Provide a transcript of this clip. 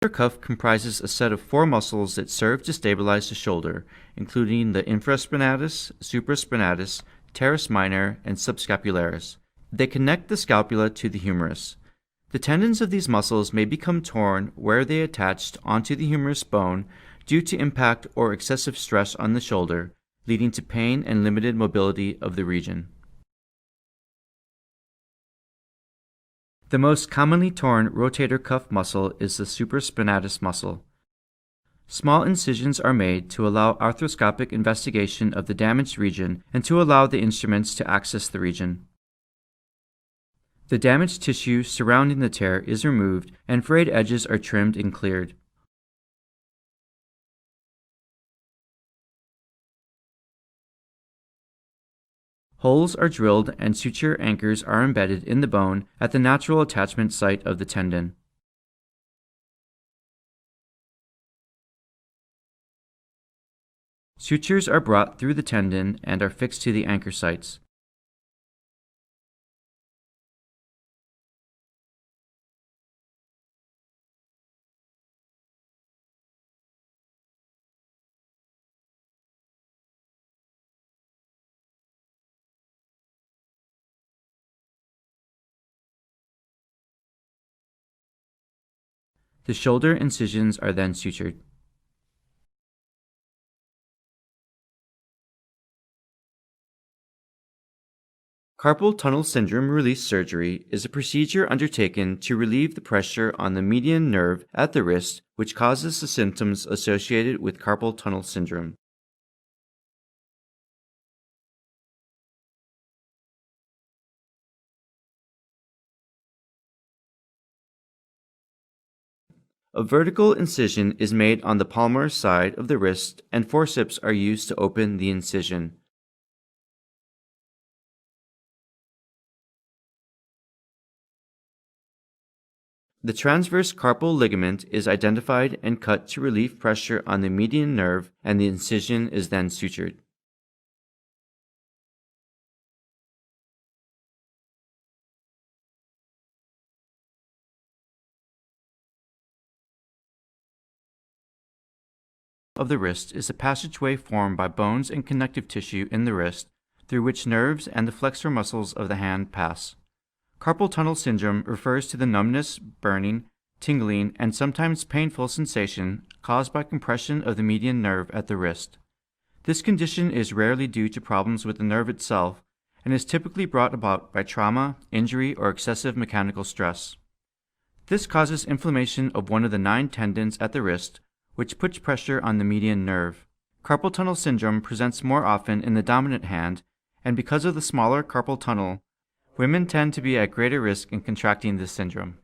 cuff comprises a set of 4 muscles that serve to stabilize the shoulder, including the infraspinatus, supraspinatus, teres minor, and subscapularis. They connect the scapula to the humerus. The tendons of these muscles may become torn where they attached onto the humerus bone due to impact or excessive stress on the shoulder, leading to pain and limited mobility of the region. The most commonly torn rotator cuff muscle is the supraspinatus muscle. Small incisions are made to allow arthroscopic investigation of the damaged region and to allow the instruments to access the region. The damaged tissue surrounding the tear is removed and frayed edges are trimmed and cleared. Holes are drilled and suture anchors are embedded in the bone at the natural attachment site of the tendon. Sutures are brought through the tendon and are fixed to the anchor sites. The shoulder incisions are then sutured. Carpal tunnel syndrome release surgery is a procedure undertaken to relieve the pressure on the median nerve at the wrist, which causes the symptoms associated with carpal tunnel syndrome. A vertical incision is made on the palmar side of the wrist, and forceps are used to open the incision. The transverse carpal ligament is identified and cut to relieve pressure on the median nerve, and the incision is then sutured. Of the wrist is a passageway formed by bones and connective tissue in the wrist, through which nerves and the flexor muscles of the hand pass. Carpal tunnel syndrome refers to the numbness, burning, tingling, and sometimes painful sensation caused by compression of the median nerve at the wrist. This condition is rarely due to problems with the nerve itself and is typically brought about by trauma, injury, or excessive mechanical stress. This causes inflammation of one of the 9 tendons at the wrist, which puts pressure on the median nerve. Carpal tunnel syndrome presents more often in the dominant hand, and because of the smaller carpal tunnel, women tend to be at greater risk in contracting this syndrome.